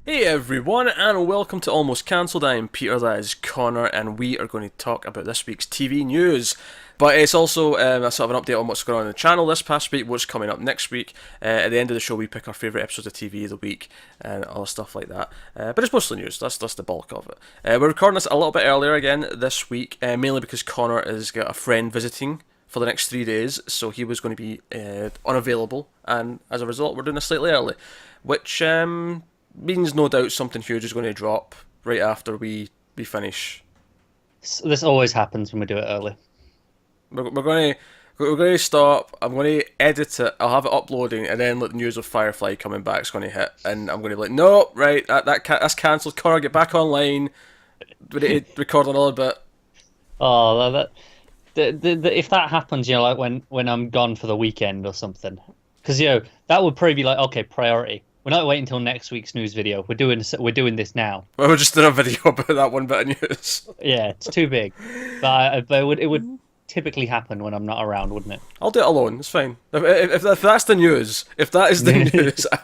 Hey everyone, and welcome to Almost Cancelled. I am Peter, that is Connor, and we are going to talk about this week's TV news. But it's also a sort of an update on what's going on in the channel this past week, what's coming up next week. At the end of the show, we pick our favourite episodes of TV of the week, and all stuff like that. But it's mostly news, that's the bulk of it. We're recording this a little bit earlier again this week, mainly because Connor has got a friend visiting for the next 3 days, so he was going to be unavailable, and as a result, we're doing this slightly early, which means no doubt something huge is going to drop right after we finish. This always happens when we do it early. We're going to stop. I'm going to edit it. I'll have it uploading, and then the news of Firefly coming back is going to hit, and I'm going to be like, no, right, that's cancelled. Connor, get back online. We need to record another bit. Oh, if that happens, like when I'm gone for the weekend or something, because that would probably be like, okay, priority. We're not waiting until next week's news video. We're doing this now. Well, we're just doing a video about that one bit of news. Yeah, it's too big. But it would typically happen when I'm not around, wouldn't it? I'll do it alone. It's fine. If that's the news, if that is the news, I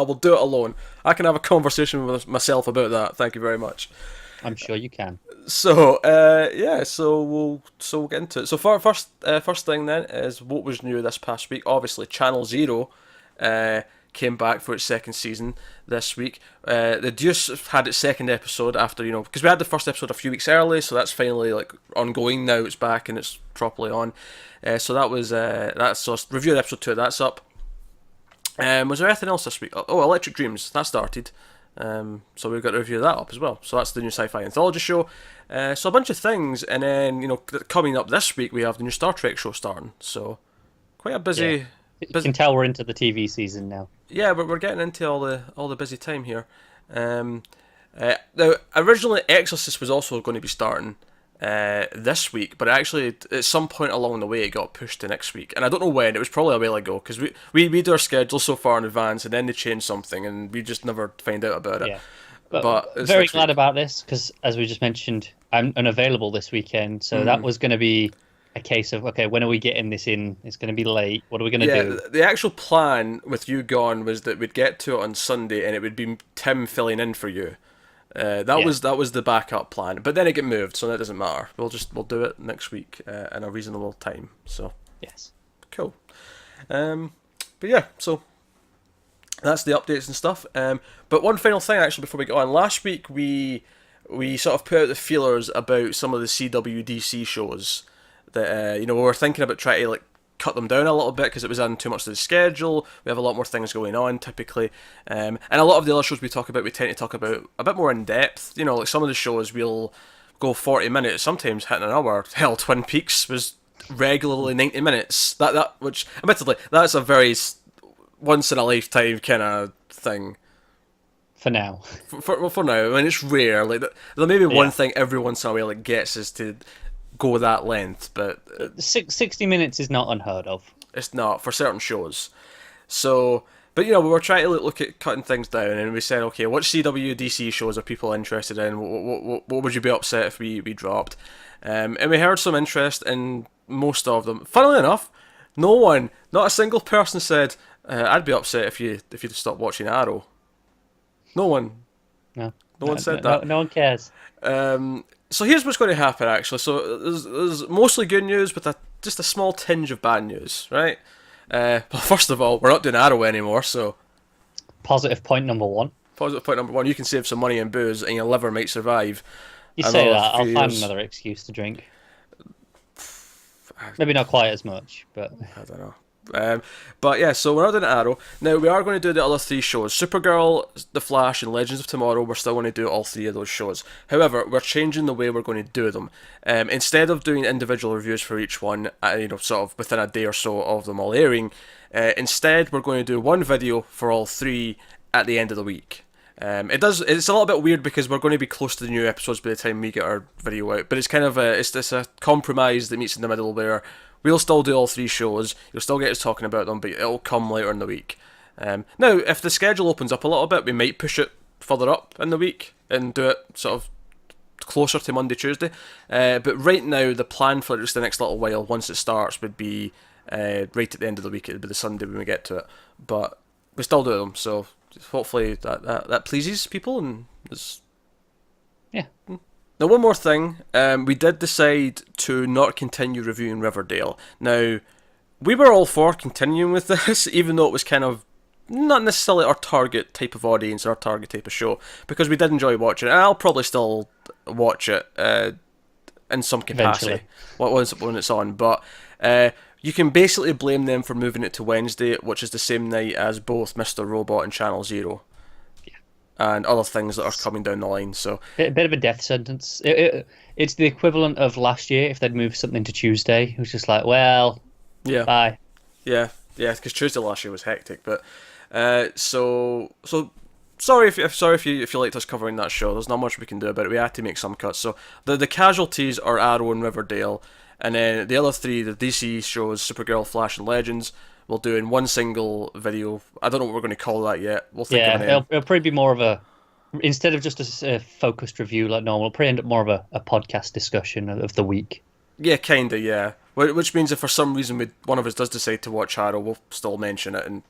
will do it alone. I can have a conversation with myself about that. Thank you very much. I'm sure you can. So so we'll get into it. So first thing then is what was new this past week. Obviously, Channel Zero came back for its second season this week. The Deuce had its second episode after, because we had the first episode a few weeks early, so that's finally ongoing now. It's back and it's properly on. So that was so review episode 2. That's up. Was there anything else this week? Oh, Electric Dreams, that started. So we've got to review that up as well. So that's the new sci-fi anthology show. So a bunch of things, and then coming up this week we have the new Star Trek show starting. So quite a busy. Yeah. You can tell we're into the TV season now. Yeah, but we're getting into all the busy time here. Now, originally Exorcist was also going to be starting this week, but actually at some point along the way it got pushed to next week, and I don't know when. It was probably a while ago, because we do our schedule so far in advance, and then they change something, and we just never find out about it. Yeah, but very glad about this, because as we just mentioned, I'm unavailable this weekend, so that was going to be a case of, okay, when are we getting this in? It's going to be late. What are we going to do? The actual plan with you gone was that we'd get to it on Sunday, and it would be Tim filling in for you. That was the backup plan, but then it get moved, so that doesn't matter. We'll do it next week in a reasonable time. So yes, cool. But yeah, so that's the updates and stuff. But one final thing actually before we go on. Last week we sort of put out the feelers about some of the CWDC shows that we were thinking about trying to cut them down a little bit because it was adding too much to the schedule. We have a lot more things going on typically, and a lot of the other shows we talk about, we tend to talk about a bit more in depth. Like some of the shows we'll go 40 minutes, sometimes hitting an hour. Hell, Twin Peaks was regularly 90 minutes. Which admittedly that's a very once in a lifetime kind of thing. For now. For now, I mean, it's rare. There may be one thing every once in a while it gets is to go that length, but 60 minutes is not unheard of. It's not for certain shows. So, but we were trying to look at cutting things down, and we said, okay, what CWDC shows are people interested in? What would you be upset if we dropped? And we heard some interest in most of them. Funnily enough, not a single person said, I'd be upset if you'd stop watching Arrow. No one. No one said that. No one cares. So here's what's going to happen, actually. So there's mostly good news with just a small tinge of bad news, right? Well, first of all, we're not doing Arrow anymore, so... Positive point number one. Positive point number one, you can save some money in booze and your liver might survive. You say that, I'll find another excuse to drink. Maybe not quite as much, but... I don't know. But yeah, so we're not doing Arrow. Now, we are going to do the other 3 shows. Supergirl, The Flash, and Legends of Tomorrow, we're still going to do all 3 of those shows. However, we're changing the way we're going to do them. Instead of doing individual reviews for each one, sort of within a day or so of them all airing, instead we're going to do one video for all 3 at the end of the week. It's a little bit weird because we're going to be close to the new episodes by the time we get our video out, but it's kind of it's a compromise that meets in the middle where we'll still do all 3 shows, you'll still get us talking about them, but it'll come later in the week. Now, if the schedule opens up a little bit, we might push it further up in the week and do it sort of closer to Monday, Tuesday. But right now, the plan for just the next little while, once it starts, would be right at the end of the week. It would be the Sunday when we get to it. But we still do them. So hopefully that pleases people and is. Yeah. Now, one more thing. We did decide to not continue reviewing Riverdale. Now, we were all for continuing with this, even though it was kind of not necessarily our target type of audience or our target type of show, because we did enjoy watching it. And I'll probably still watch it in some capacity when it's on. But you can basically blame them for moving it to Wednesday, which is the same night as both Mr. Robot and Channel Zero. And other things that are coming down the line. So a bit of a death sentence. It's the equivalent of last year if they'd moved something to Tuesday. It was just like, well, yeah, bye. Yeah, because Tuesday last year was hectic. But so sorry if you liked us covering that show. There's not much we can do about it. We had to make some cuts. So the casualties are Arrow and Riverdale, and then the other three, the DC shows, Supergirl, Flash, and Legends, we'll do in one single video. I don't know what we're going to call that yet. We'll think of a name. It'll probably be more of a, instead of just a focused review like normal, it'll probably end up more of a podcast discussion of the week. Yeah, kinda, yeah. Which means if for some reason one of us does decide to watch Arrow, we'll still mention it and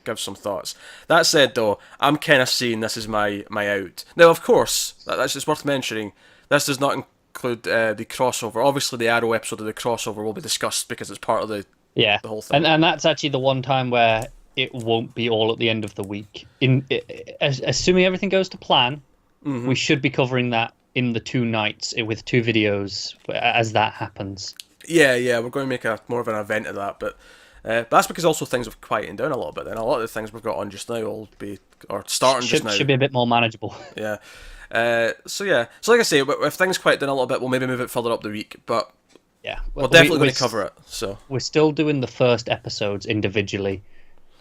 give some thoughts. That said, though, I'm kind of seeing this as my out. Now, of course, that's just worth mentioning. This does not include the crossover. Obviously, the Arrow episode of the crossover will be discussed because it's part of the whole thing. And that's actually the one time where it won't be all at the end of the week. Assuming everything goes to plan, we should be covering that in the 2 nights with 2 videos as that happens. Yeah, we're going to make more of an event of that, but that's because also things have quietened down a little bit. And a lot of the things we've got on just now will be, or starting just now, should be a bit more manageable. Yeah. So like I say, if things quiet down a little bit, we'll maybe move it further up the week, but yeah, we're definitely going to cover it. So we're still doing the first episodes individually,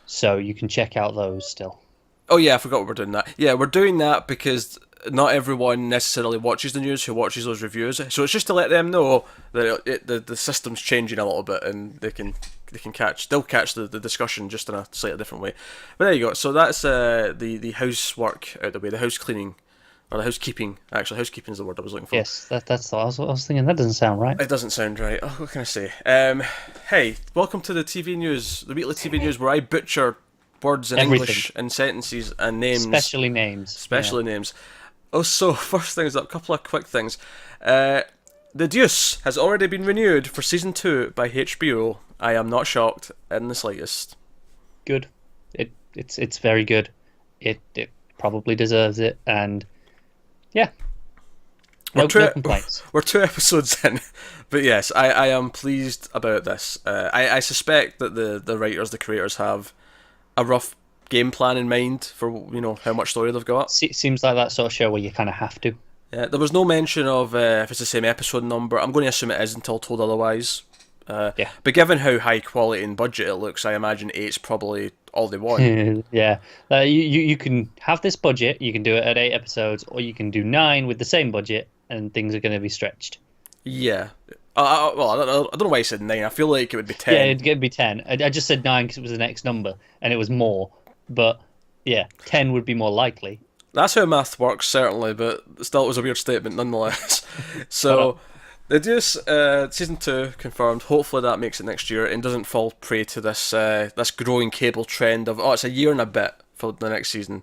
so you can check out those still. Oh yeah, I forgot we're doing that. Yeah, we're doing that because not everyone necessarily watches the news who watches those reviews. So it's just to let them know that the system's changing a little bit, and they'll catch the discussion just in a slightly different way. But there you go. So that's the housework out the way, the house cleaning. Or the housekeeping. Actually, housekeeping is the word I was looking for. Yes, that's what I was thinking. That doesn't sound right. It doesn't sound right. Oh, what can I say? Hey, welcome to the TV news, the weekly TV news, where I butcher words in English and sentences and names. Especially names. Oh, so first things up, a couple of quick things. The Deuce has already been renewed for season 2 by HBO. I am not shocked in the slightest. Good. It's very good. It probably deserves it, and yeah. No complaints. We're 2 episodes in, but yes, I am pleased about this. I suspect that the writers, the creators, have a rough game plan in mind for how much story they've got. Seems like that sort of show where you kind of have to. Yeah, there was no mention of if it's the same episode number. I'm going to assume it is until told otherwise. Yeah. But given how high quality and budget it looks, I imagine 8's probably all they want. Yeah. You can have this budget, you can do it at 8 episodes, or you can do 9 with the same budget, and things are going to be stretched. Yeah. Well, I don't know why you said 9. I feel like it would be 10. Yeah, it'd be 10. I just said 9 because it was the next number, and it was more. But, yeah, 10 would be more likely. That's how math works, certainly, but still it was a weird statement nonetheless. So... The Deuce season 2 confirmed. Hopefully that makes it next year and doesn't fall prey to this growing cable trend of it's a year and a bit for the next season,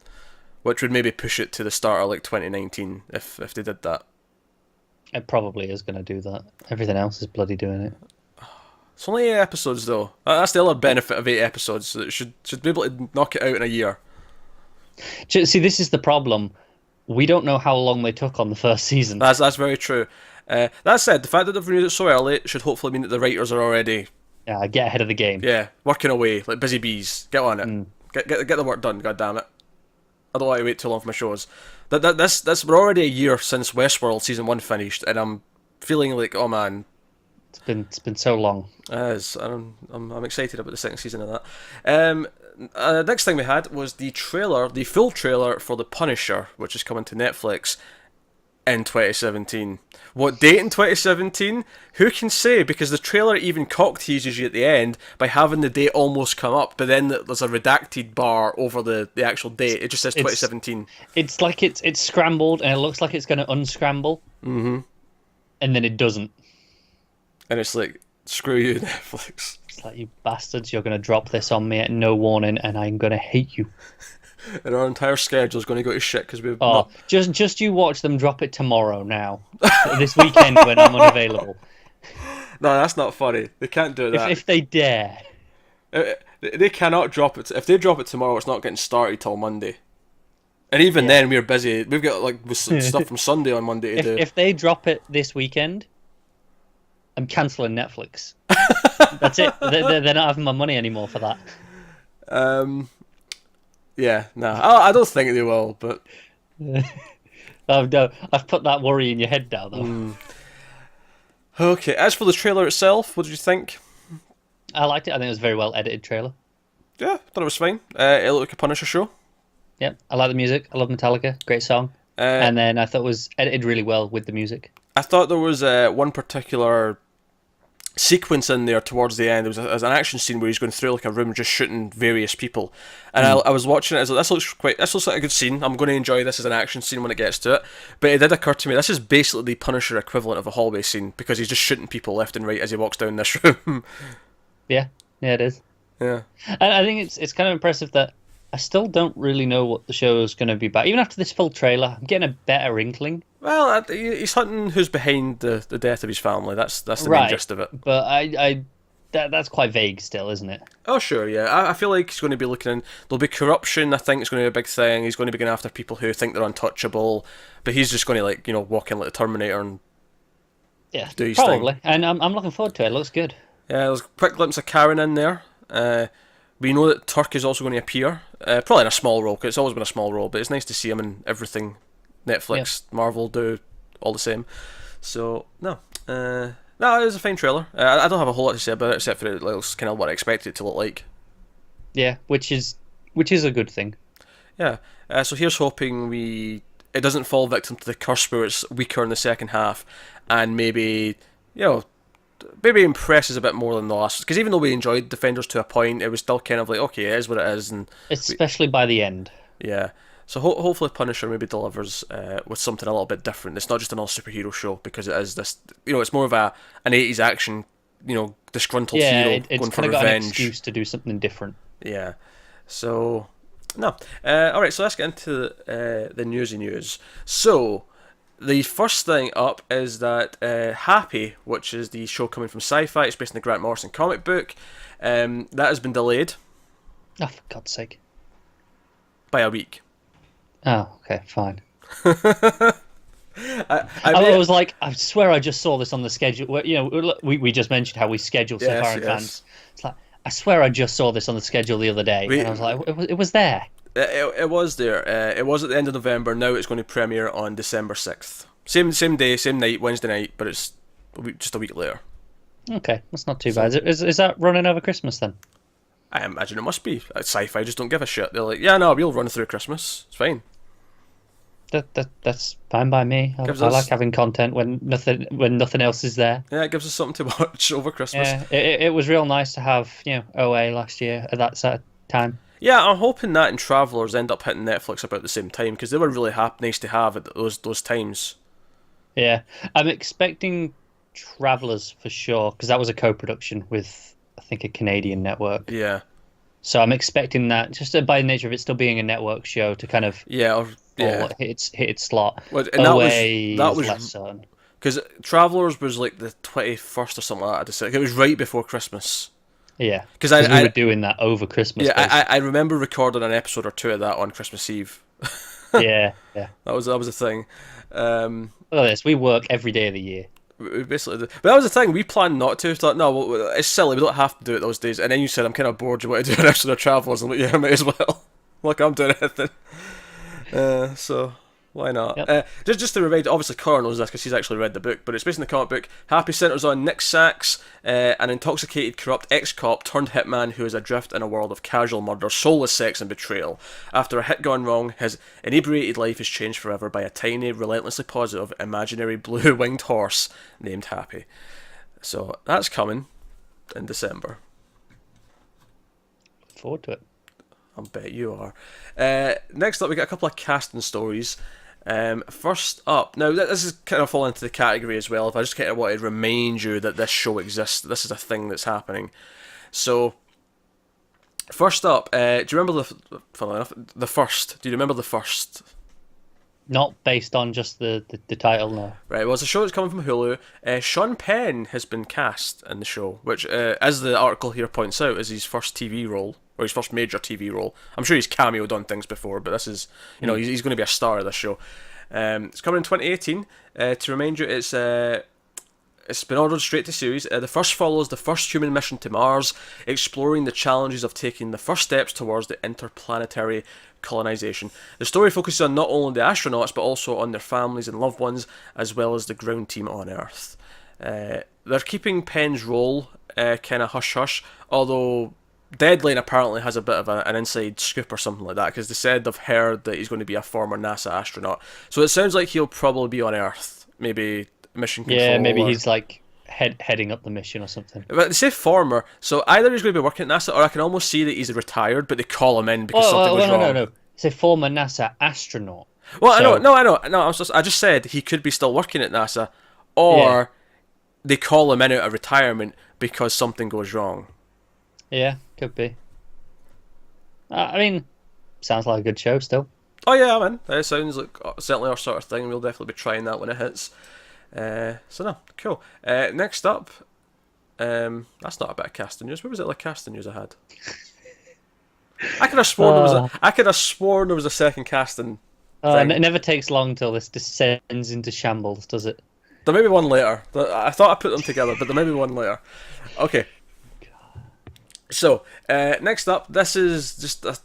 which would maybe push it to the start of like 2019 if they did that. It probably is going to do that. Everything else is bloody doing it. It's only 8 episodes though. That's the other benefit of 8 episodes. So it should be able to knock it out in a year. See, this is the problem. We don't know how long they took on the first season. That's very true. That said, the fact that they've renewed it so early should hopefully mean that the writers are already get ahead of the game. Yeah, working away like busy bees. Get on it. Get the work done. God damn it! I don't want to wait too long for my shows. We're already a year since Westworld season 1 finished, and I'm feeling like, oh man, it's been so long. I'm excited about the second season of that. Next thing we had was the full trailer for The Punisher, which is coming to Netflix in 2017. What date in 2017? Who can say? Because the trailer even cock teases you at the end by having the date almost come up, but then there's a redacted bar over the actual date. It just says 2017. It's like it's scrambled, and it looks like it's going to unscramble. Mm-hmm. And then it doesn't. And it's like, screw you, Netflix. It's like, you bastards, you're going to drop this on me at no warning, and I'm going to hate you. And our entire schedule is going to go to shit because we've Oh, not. just you watch them drop it tomorrow now. This weekend when I'm unavailable. No, that's not funny. They can't do that. If they dare. They cannot drop it. If they drop it tomorrow, it's not getting started till Monday. And even then, we're busy. We've got like stuff from Sunday on Monday to do. If they drop it this weekend, I'm cancelling Netflix. That's it. They're not having my money anymore for that. Yeah, I don't think they will, but I've put that worry in your head now, though. Okay. As for the trailer itself, what did you think? I liked it. I think it was a very well edited trailer. Yeah, thought it was fine. It looked like a Punisher show. Yeah, I like the music. I love Metallica. Great song. And then I thought it was edited really well with the music. I thought there was one particular sequence in there towards the end. There was an action scene where he's going through like a room just shooting various people, and I was watching it. I was like, this looks like a good scene. I'm going to enjoy this as an action scene when it gets to it. But it did occur to me, this is basically the Punisher equivalent of a hallway scene, because he's just shooting people left and right as he walks down this room. Yeah, it is. Yeah, And I think it's kind of impressive that I still don't really know what the show is going to be about. Even after this full trailer, I'm getting a better inkling. well, he's hunting who's behind the death of his family. That's the main gist of it. But that's quite vague still, isn't it? Oh, sure, yeah. I feel like he's going to be looking in. There'll be corruption, I think, it's going to be a big thing. He's going to be going after people who think they're untouchable. But he's just going to, like, walk in like the Terminator and do his probably. thing. And I'm looking forward to it. It looks good. Yeah, there's a quick glimpse of Karen in there. We know that Turk is also going to appear. Probably in a small role, because it's always been a small role. But it's nice to see him in everything Netflix, Marvel do all the same. So, no, it was a fine trailer. I don't have a whole lot to say about it, except for it looks kind of what I expected it to look like. Yeah, which is a good thing. Yeah. So here's hoping it doesn't fall victim to the curse where it's weaker in the second half, and maybe impresses a bit more than the last. Because even though we enjoyed Defenders to a point, it was still kind of like, okay, it is what it is, and especially by the end. Yeah. So hopefully Punisher maybe delivers with something a little bit different. It's not just another superhero show, because it is this. It's more of an 80s action. Disgruntled hero it's going for kind of got an revenge. excuse to do something different. Yeah. So no. All right. So let's get into the newsy news. So the first thing up is that Happy, which is the show coming from Sci-Fi, it's based on the Grant Morrison comic book, that has been delayed. Oh, for God's sake! By a week. Oh, okay, fine. I was like, I swear I just saw this on the schedule. We just mentioned how we schedule stuff for fans. It's like, I swear I just saw this on the schedule the other day, and I was like, it was there. It was there. It was at the end of November. Now it's going to premiere on December 6th. Same day, same night, Wednesday night, but it's just a week later. Okay, that's not too bad. Is that running over Christmas then? I imagine it must be. Sci-Fi just don't give a shit. They're like, yeah, no, we'll run through Christmas. It's fine. That's fine by me. I like having content when nothing else is there. Yeah, it gives us something to watch over Christmas. Yeah, it was real nice to have OA last year at that sort of time. Yeah, I'm hoping that and Travellers end up hitting Netflix about the same time, because they were really nice to have at those times. Yeah, I'm expecting Travellers for sure, because that was a co-production with, I think, a Canadian network. Yeah. So I'm expecting that, just by the nature of it still being a network show, to kind of hit its slot. Well, and that was less certain. Because Travellers was like the 21st or something like that. It was right before Christmas. Yeah, because we were doing that over Christmas. Yeah, I remember recording an episode or two of that on Christmas Eve. yeah. That was a thing. Look at this. We work every day of the year. We basically did. But that was the thing. We planned not to. Thought, no, it's silly. We don't have to do it those days. And then you said, I'm kind of bored. You want to do an episode of Travellers? I'm like, yeah, I might as well. Look, I'm doing anything. So why not? Yep. Just to remind, obviously Connor knows this because he's actually read the book, but it's based on the comic book. Happy centers on Nick Sachs, an intoxicated, corrupt ex-cop turned hitman who is adrift in a world of casual murder, soulless sex, and betrayal. After a hit gone wrong, his inebriated life is changed forever by a tiny, relentlessly positive, imaginary blue-winged horse named Happy. So that's coming in December. Look forward to it. I bet you are. Next up, we got a couple of casting stories. First up, now this is kind of fall into the category as well. If I just kind of wanted to remind you that this show exists, this is a thing that's happening. So, first up, do you remember funnily enough, the first? Do you remember the first? Not based on just the title, no. Right, well, it's a show that's coming from Hulu. Sean Penn has been cast in the show, which, as the article here points out, is his first TV role, or his first major TV role. I'm sure he's cameoed on things before, but this is, he's going to be a star of this show. It's coming in 2018. To remind you, it's been ordered straight to series. The first follows the first human mission to Mars, exploring the challenges of taking the first steps towards the interplanetary colonization. The story focuses on not only the astronauts, but also on their families and loved ones, as well as the ground team on Earth. They're keeping Penn's role kind of hush-hush, although Deadline apparently has a bit of an inside scoop or something like that, because they said they've heard that he's going to be a former NASA astronaut. So it sounds like he'll probably be on Earth, maybe mission control. Yeah, maybe he's like heading up the mission or something. But they say former, so either he's going to be working at NASA, or I can almost see that he's retired, but they call him in because something was wrong. No. It's a former NASA astronaut. Well, so... I know. I just said he could be still working at NASA, or they call him in out of retirement because something goes wrong. Yeah, could be. I mean, sounds like a good show still. Oh yeah, man. It sounds like certainly our sort of thing. We'll definitely be trying that when it hits. So no, cool. Next up, that's not a bit of casting news. What was it like casting news I had? I could have sworn there was a second casting. And it never takes long till this descends into shambles, does it? There may be one later. I thought I put them together, but there may be one later. Okay. So, next up, this is just a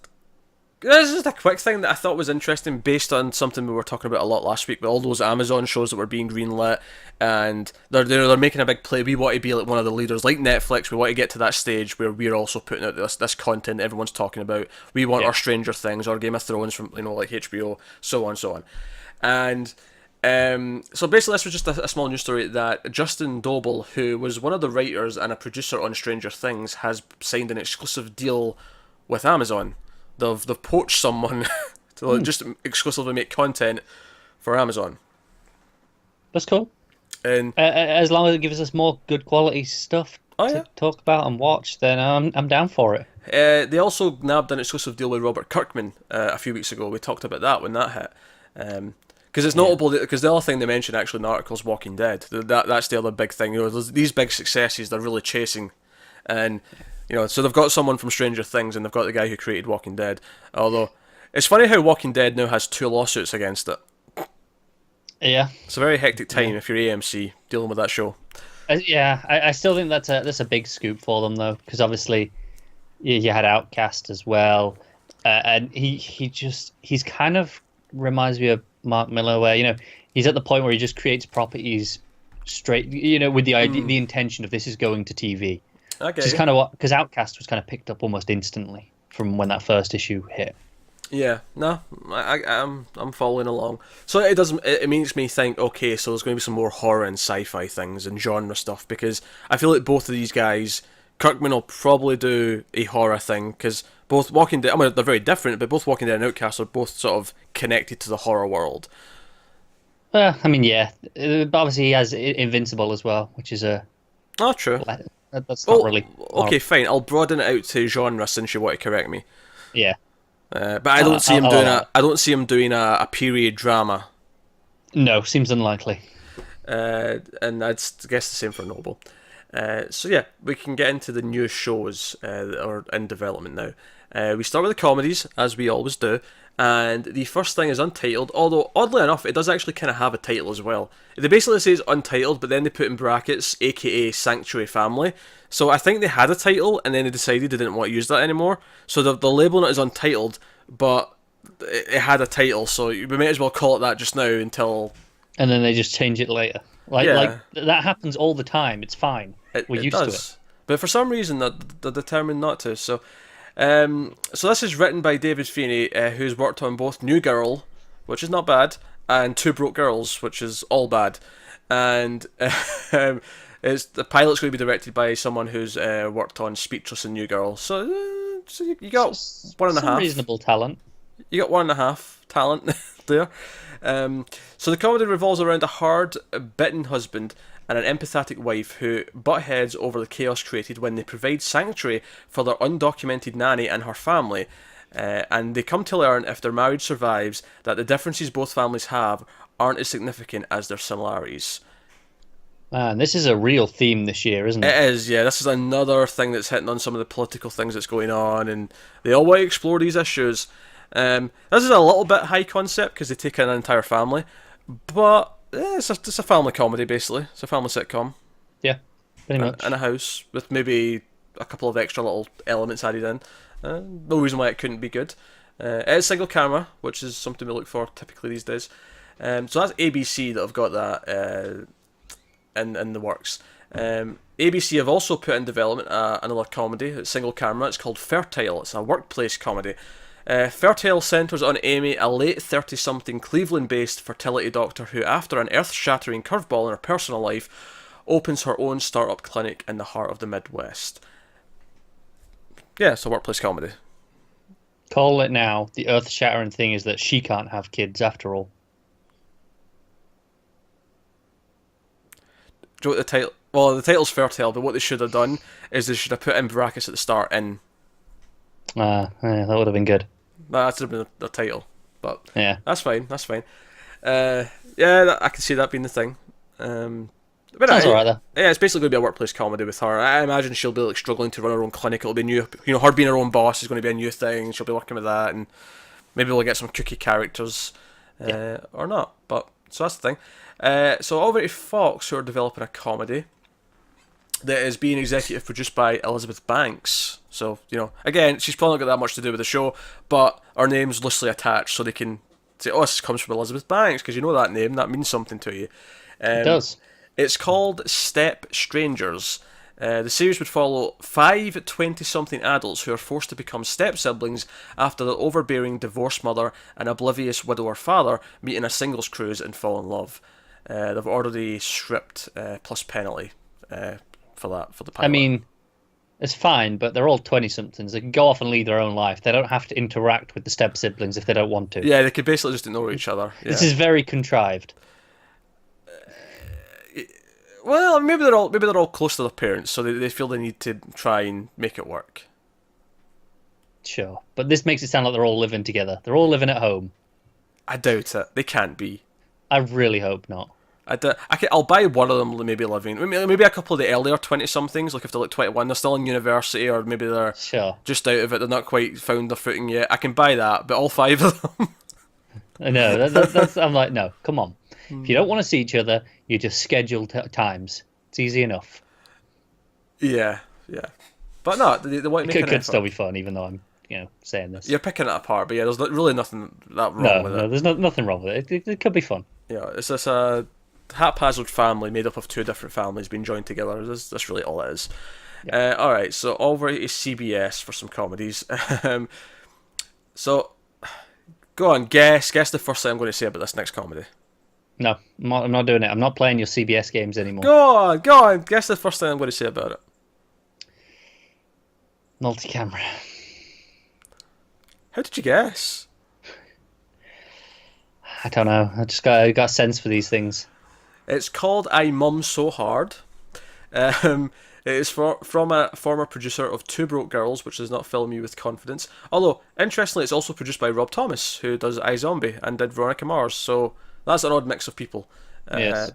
quick thing that I thought was interesting based on something we were talking about a lot last week with all those Amazon shows that were being greenlit, and they're making a big play. We want to be like one of the leaders, like Netflix. We want to get to that stage where we're also putting out this content everyone's talking about. We want our Stranger Things, our Game of Thrones from like HBO, so on. And so basically this was just a small news story that Justin Doble, who was one of the writers and a producer on Stranger Things, has signed an exclusive deal with Amazon. They've poached someone to just exclusively make content for Amazon. That's cool. And as long as it gives us more good quality stuff to talk about and watch, then I'm down for it. They also nabbed an exclusive deal with Robert Kirkman a few weeks ago. We talked about that when that hit. Because it's notable, because the other thing they mentioned actually in the article is Walking Dead. That's the other big thing. These big successes they're really chasing, and so they've got someone from Stranger Things and they've got the guy who created Walking Dead. Although it's funny how Walking Dead now has 2 lawsuits against it. Yeah, it's a very hectic time if you're AMC dealing with that show. I still think that's a big scoop for them though, because obviously you had Outcast as well, and he's kind of reminds me of Mark Miller, where he's at the point where he just creates properties straight, with the idea, the intention of this is going to TV. Okay. Which is kind of what, because Outcast was kind of picked up almost instantly from when that first issue hit. Yeah, no, I'm following along. So it makes me think, okay, so there's going to be some more horror and sci-fi things and genre stuff, because I feel like both of these guys, Kirkman will probably do a horror thing, because both Walking Dead, they're very different, but both Walking Dead and Outcast are both sort of connected to the horror world. But obviously he has Invincible as well, which is a... Oh, true. That's not really... Okay, fine, I'll broaden it out to genre since you want to correct me. Yeah. But I don't see him doing I don't see him doing a period drama. No, seems unlikely. And I'd guess the same for Noble. So yeah, we can get into the new shows that are in development now. We start with the comedies, as we always do, and the first thing is Untitled, although oddly enough it does actually kind of have a title as well. They basically says Untitled, but then they put in brackets, aka Sanctuary Family. So I think they had a title, and then they decided they didn't want to use that anymore. So they're labeling it as Untitled, but it had a title, so we might as well call it that just now until... And then they just change it later. Like that happens all the time, it's fine. We're used to it. But for some reason, they're determined not to. So this is written by David Feeney, who's worked on both New Girl, which is not bad, and Two Broke Girls, which is all bad. And the pilot's going to be directed by someone who's worked on Speechless and New Girl. So you got 1.5. Some reasonable talent. You got 1.5 talent there. So the comedy revolves around a hard-bitten husband and an empathetic wife who butt heads over the chaos created when they provide sanctuary for their undocumented nanny and her family. And they come to learn, if their marriage survives, that the differences both families have aren't as significant as their similarities. Man, this is a real theme this year, isn't it? It is, yeah. This is another thing that's hitting on some of the political things that's going on, and they all want to explore these issues. This is a little bit high concept because they take in an entire family, but it's a family comedy, basically. It's a family sitcom. Yeah, pretty much. In a house with maybe a couple of extra little elements added in. No reason why it couldn't be good. It is single camera, which is something we look for typically these days. So that's ABC that have got that in the works. ABC have also put in development another comedy. It's single camera. It's called Fertile. It's a workplace comedy. Fertile centres on Amy, a late 30-something Cleveland-based fertility doctor who, after an earth-shattering curveball in her personal life, opens her own start-up clinic in the heart of the Midwest. Yeah, it's a workplace comedy. Call it now. The earth-shattering thing is that she can't have kids after all. Do you know what the title? Well, the title's Fertile, but what they should have done is they should have put in brackets at the start in. Yeah, that would have been good. That should have been the title, but yeah, that's fine. That's fine. Yeah, I can see that being the thing. But sounds alright though. Yeah, it's basically going to be a workplace comedy with her. I imagine she'll be like struggling to run her own clinic. It'll be new. Her being her own boss is going to be a new thing. She'll be working with that, and maybe we'll get some kooky characters, or not. But so that's the thing. So over at Fox, who are developing a comedy that is being executive produced by Elizabeth Banks. So, again, she's probably not got that much to do with the show, but her name's loosely attached, so they can say, oh, this comes from Elizabeth Banks, because you know that name, that means something to you. It does. It's called Step Strangers. The series would follow 5 20-something adults who are forced to become step-siblings after their overbearing divorced mother and oblivious widower father meet in a singles cruise and fall in love. They've already stripped plus penalty for the pilot. I mean, it's fine, but they're all 20-somethings. They can go off and lead their own life. They don't have to interact with the step-siblings if they don't want to. Yeah, they could basically just ignore each other. Yeah. This is very contrived. Well, maybe they're all close to their parents, so they feel they need to try and make it work. Sure, but this makes it sound like they're all living together. They're all living at home. I doubt it. They can't be. I really hope not. I'll buy one of them maybe living. Maybe a couple of the earlier 20-somethings, like if they're like 21, they're still in university, or maybe they're just out of it, they're not quite found their footing yet. I can buy that, but all 5 of them... I know, that's I'm like, no, come on. If you don't want to see each other, you just schedule times. It's easy enough. Yeah. But no, they want to make it could still be fun, even though I'm, saying this. You're picking it apart, but yeah, there's really nothing that wrong with it. No, there's nothing wrong with it. It could be fun. Yeah, it's this haphazard family made up of 2 different families being joined together. That's really all it is. Yeah. Alright, so over to CBS for some comedies. So, go on, guess the first thing I'm going to say about this next comedy. No, I'm not doing it. I'm not playing your CBS games anymore. Go on, guess the first thing I'm going to say about it. Multi-camera. How did you guess? I don't know. I just got a sense for these things. It's called I Mum So Hard. It is from a former producer of Two Broke Girls, which does not fill me with confidence. Although, interestingly, it's also produced by Rob Thomas, who does iZombie and did Veronica Mars. So that's an odd mix of people to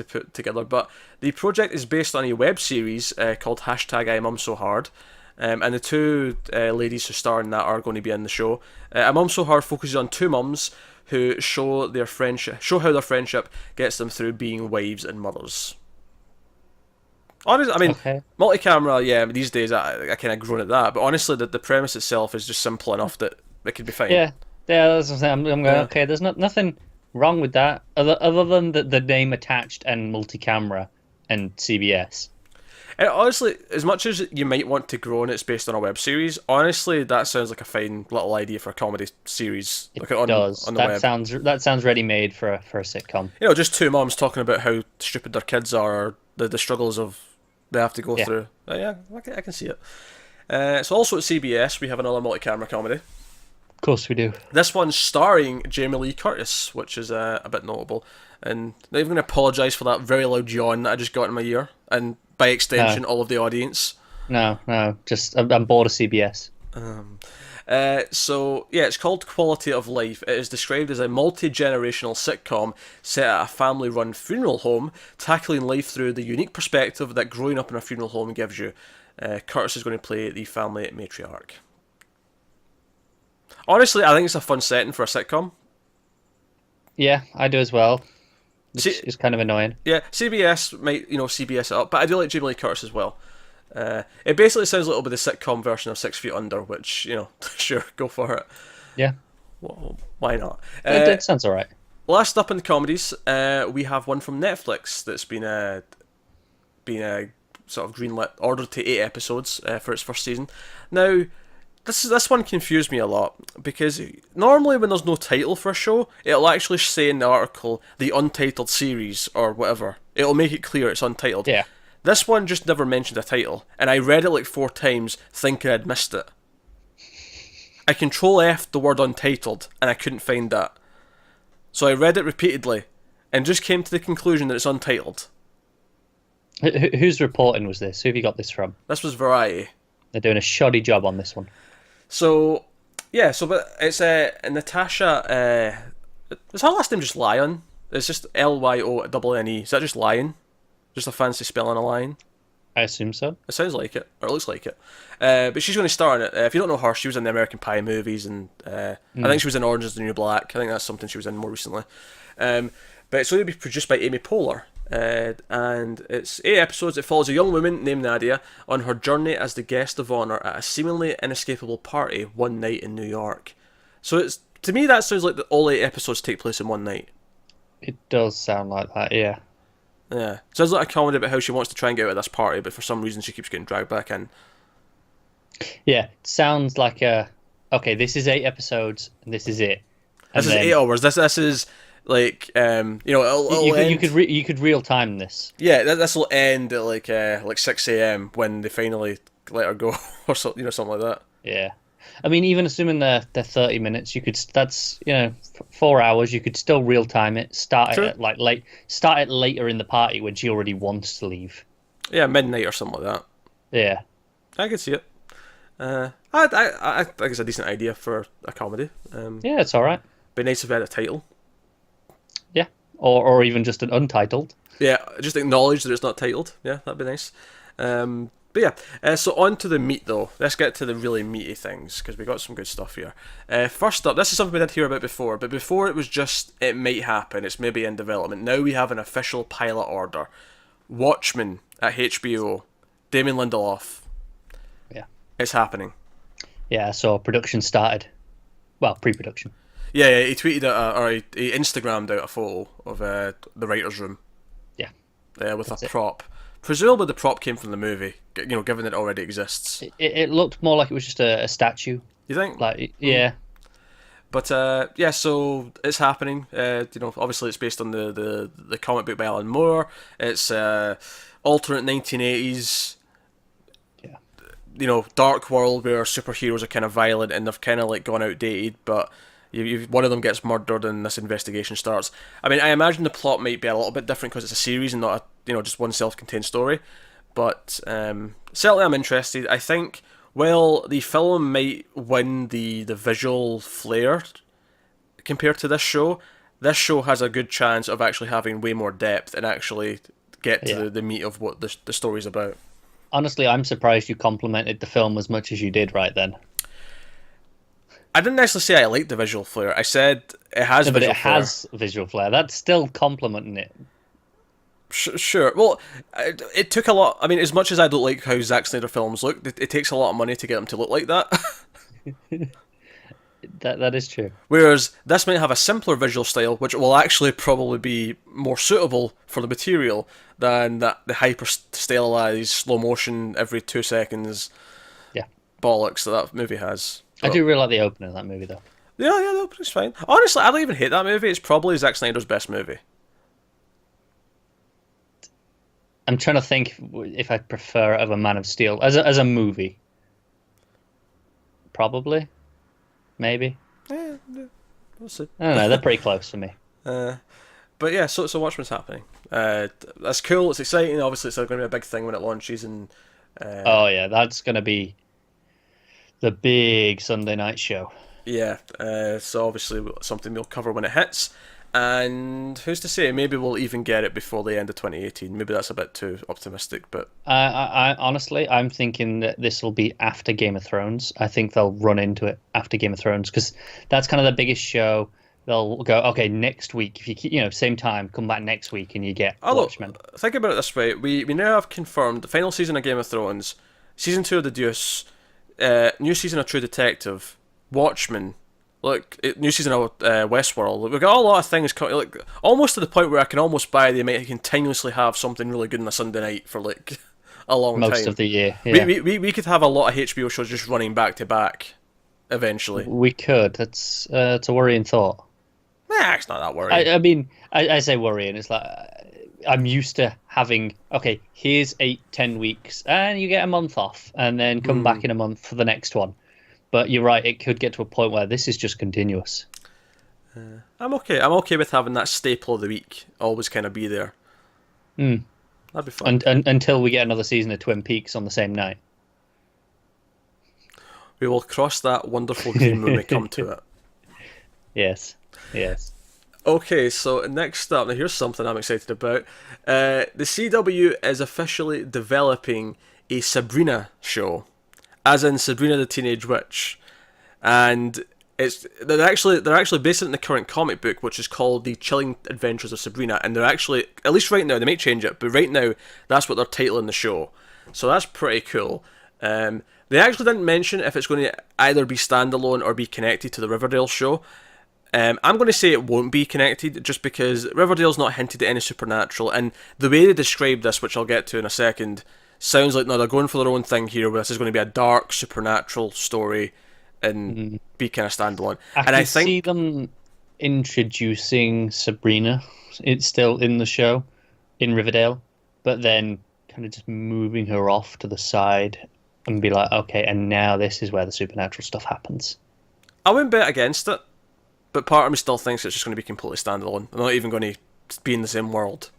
put together. But the project is based on a web series called #I Mum So Hard. And the 2 ladies who star in that are going to be in the show. A Mum So Hard focuses on 2 mums who show how their friendship gets them through being wives and mothers. Honestly, I mean, multi-camera, yeah, these days I kind of groan at that, but honestly, the premise itself is just simple enough that it could be fine. Yeah, that's what I'm saying. I'm going, okay, there's nothing wrong with that, other than the name attached and multi-camera and CBS. And honestly, as much as you might want to groan it's based on a web series, honestly, that sounds like a fine little idea for a comedy series. It does. On the web. That sounds ready-made for a sitcom. Just 2 moms talking about how stupid their kids are, or the struggles they have to go through. Yeah, I can see it. So also at CBS, we have another multi-camera comedy. Of course we do. This one's starring Jamie Lee Curtis, which is a bit notable. And not even going to apologise for that very loud yawn that I just got in my ear, and by extension, all of the audience. No, just I'm bored of CBS. So, yeah, it's called Quality of Life. It is described as a multi-generational sitcom set at a family-run funeral home, tackling life through the unique perspective that growing up in a funeral home gives you. Curtis is going to play the family matriarch. Honestly, I think it's a fun setting for a sitcom. Yeah, I do as well. It's kind of annoying. Yeah, CBS might, CBS it up, but I do like Jamie Lee Curtis as well. It basically sounds a little bit the sitcom version of 6 Feet Under, which, sure, go for it. Yeah. Well, why not? It sounds alright. Last up in the comedies, we have one from Netflix that's been sort of greenlit, ordered to 8 episodes for its first season. Now, this one confused me a lot, because normally when there's no title for a show, it'll actually say in the article, the Untitled series, or whatever. It'll make it clear it's untitled. Yeah. This one just never mentioned a title, and I read it like 4 times, thinking I'd missed it. I Control F the word untitled, and I couldn't find that. So I read it repeatedly, and just came to the conclusion that it's untitled. Whose reporting was this? Who have you got this from? This was Variety. They're doing a shoddy job on this one. So, yeah, but it's Natasha, is her last name just Lyon? It's just Lyonne. Is that just Lion? Just a fancy spelling of lion? I assume so. It sounds like it, or it looks like it. But she's going to star in it. If you don't know her, she was in the American Pie movies, and I think she was in Orange is the New Black. I think that's something she was in more recently. But it's going to be produced by Amy Poehler. And it's 8 episodes. It follows a young woman named Nadia on her journey as the guest of honour at a seemingly inescapable party one night in New York. So to me that sounds like all 8 episodes take place in one night. It does sound like that, yeah. Yeah. Sounds like a comedy about how she wants to try and get out of this party, but for some reason she keeps getting dragged back in. Yeah, it sounds like okay, this is 8 episodes, and this is it. And this is 8 hours. This is like you could real time this. Yeah, this will end at like 6 a.m. when they finally let her go, or something like that. Yeah, I mean, even assuming they're 30 minutes, that's 4 hours. You could still real time it. Start it at Start it later in the party when she already wants to leave. Yeah, midnight or something like that. Yeah, I could see it. I think it's a decent idea for a comedy. Yeah, it's all right. Be nice if we had a title. Yeah, or even just an untitled. Yeah, just acknowledge that it's not titled. Yeah, that'd be nice. But yeah, so on to the meat though. Let's get to the really meaty things, because we got some good stuff here. First up, this is something we did hear about before, but before it was just, it might happen, it's maybe in development. Now we have an official pilot order. Watchmen at HBO. Damon Lindelof. Yeah. It's happening. Yeah, so production started. Well, pre-production. Yeah, he tweeted he Instagrammed out a photo of the writer's room. Yeah. With a prop. Presumably the prop came from the movie, given it already exists. It looked more like it was just a statue. You think? Yeah. But yeah, so it's happening. Obviously it's based on the comic book by Alan Moore. It's alternate 1980s. Yeah. Dark world where superheroes are kind of violent and they've kind of gone outdated, but one of them gets murdered and this investigation starts. I mean, I imagine the plot might be a little bit different because it's a series and not just one self-contained story. But certainly I'm interested. I think, well, the film might win the visual flair compared to this show has a good chance of actually having way more depth and actually get to the meat of what the story's about. Honestly, I'm surprised you complimented the film as much as you did right then. I didn't actually say I liked the visual flair. I said it has visual flair. But it has visual flair. That's still complimenting it. Sure. Well, it took a lot. I mean, as much as I don't like how Zack Snyder films look, it takes a lot of money to get them to look like that. That is true. Whereas this might have a simpler visual style, which will actually probably be more suitable for the material than the hyper stylized slow motion every 2 seconds bollocks that movie has. I do really like the opening of that movie, though. Yeah, the opening's fine. Honestly, I don't even hate that movie. It's probably Zack Snyder's best movie. I'm trying to think if I prefer it over Man of Steel as a movie. Probably, maybe. We'll see. I don't know. They're pretty close for me. But yeah, so Watchmen's happening. That's cool. It's exciting. Obviously, it's going to be a big thing when it launches. And oh yeah, that's going to be the big Sunday night show. yeah, so obviously something we'll cover when it hits. And who's to say? Maybe we'll even get it before the end of 2018. Maybe that's a bit too optimistic, but I honestly, I'm thinking that this will be after Game of Thrones. I think they'll run into it after Game of Thrones because that's kind of the biggest show. They'll go, okay, next week, if you keep, same time, come back next week and you get Watchmen. Think about it this way. We now have confirmed the final season of Game of Thrones, season 2 of The Deuce, new season of True Detective, Watchmen, new season of Westworld. We've got a lot of things, almost to the point where I can almost buy they might continuously have something really good on a Sunday night for a long time. Most of the year, yeah. We could have a lot of HBO shows just running back to back eventually. We could. It's a worrying thought. Nah, it's not that worrying. I mean, I say worrying. It's like I'm used to having, okay, here's 8-10 weeks, and you get a month off, and then come back in a month for the next one. But you're right, it could get to a point where this is just continuous. I'm okay. I'm okay with having that staple of the week always kind of be there. That'd be fun. Until we get another season of Twin Peaks on the same night. We will cross that wonderful dream when we come to it. Yes. Okay, so next up, now here's something I'm excited about. The CW is officially developing a Sabrina show, as in Sabrina the Teenage Witch, and they're actually based on the current comic book, which is called The Chilling Adventures of Sabrina, and they're actually, at least right now, they may change it, but right now that's what they're titling the show. So that's pretty cool. They actually didn't mention if it's going to either be standalone or be connected to the Riverdale show. I'm going to say it won't be connected, just because Riverdale's not hinted at any supernatural, and the way they describe this, which I'll get to in a second, sounds like, no, they're going for their own thing here, where this is going to be a dark, supernatural story, and be kind of standalone. I think see them introducing Sabrina, it's still in the show, in Riverdale, but then kind of just moving her off to the side, and be like, okay, and now this is where the supernatural stuff happens. I wouldn't bet against it, but part of me still thinks it's just going to be completely standalone. They're not even going to be in the same world.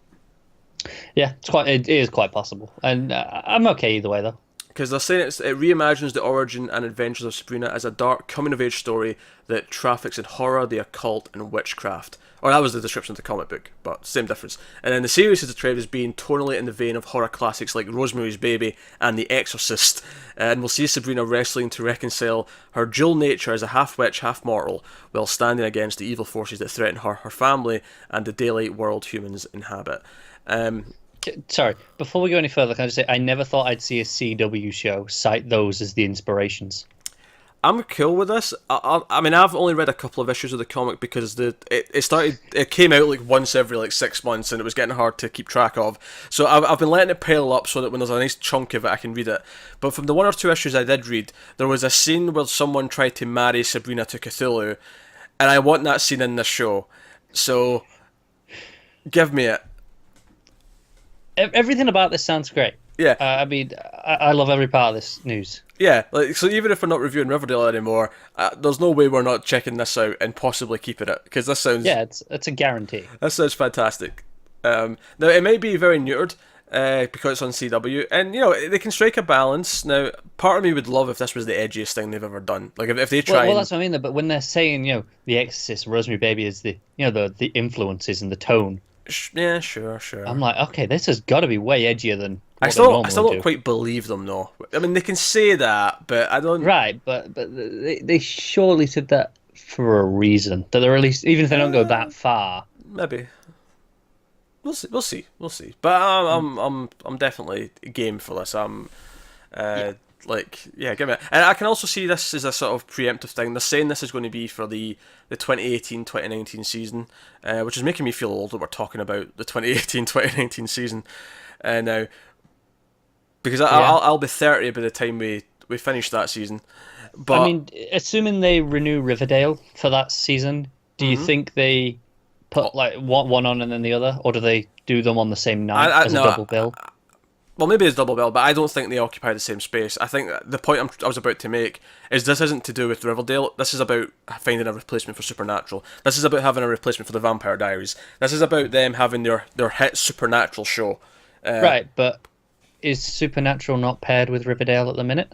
Yeah, it is quite possible, and I'm okay either way though. Because they're saying it reimagines the origin and adventures of Sabrina as a dark coming-of-age story that traffics in horror, the occult, and witchcraft. Or that was the description of the comic book, but same difference. And then the series is described as being tonally in the vein of horror classics like Rosemary's Baby and The Exorcist. And we'll see Sabrina wrestling to reconcile her dual nature as a half-witch, half-mortal, while standing against the evil forces that threaten her family, and the daylight world humans inhabit. Sorry, before we go any further, can I just say, I never thought I'd see a CW show cite those as the inspirations. I'm cool with this. I mean, I've only read a couple of issues of the comic because it came out once every 6 months, and it was getting hard to keep track of. So I've been letting it pile up so that when there's a nice chunk of it, I can read it. But from the 1 or 2 issues I did read, there was a scene where someone tried to marry Sabrina to Cthulhu, and I want that scene in this show. So give me it. Everything about this sounds great. Yeah. I mean, I love every part of this news. Yeah, so even if we're not reviewing Riverdale anymore, there's no way we're not checking this out and possibly keeping it, because this sounds... Yeah, it's a guarantee. That sounds fantastic. Now, it may be very neutered, because it's on CW, and, they can strike a balance. Now, part of me would love if this was the edgiest thing they've ever done. If they try well, that's what I mean, but when they're saying, The Exorcist, Rosemary Baby is the influences and the tone... Yeah, sure. I'm like, okay, this has got to be way edgier than I still don't quite believe them, though. I mean, they can say that, but I don't... Right, but they surely said that for a reason. That they're at least, even if they don't go that far. Maybe. We'll see. But I'm definitely game for this. Give me it. And I can also see this as a sort of preemptive thing. They're saying this is going to be for the 2018-2019 season, which is making me feel old that we're talking about the 2018-2019 season now. Because I'll be 30 by the time we finish that season. But I mean, assuming they renew Riverdale for that season, do you think they put one on and then the other, or do they do them on the same night as a double bill? well, maybe it's double bill, but I don't think they occupy the same space. I think the point I was about to make is this isn't to do with Riverdale. This is about finding a replacement for Supernatural. This is about having a replacement for the Vampire Diaries. This is about them having their hit Supernatural show. Right, but is Supernatural not paired with Riverdale at the minute?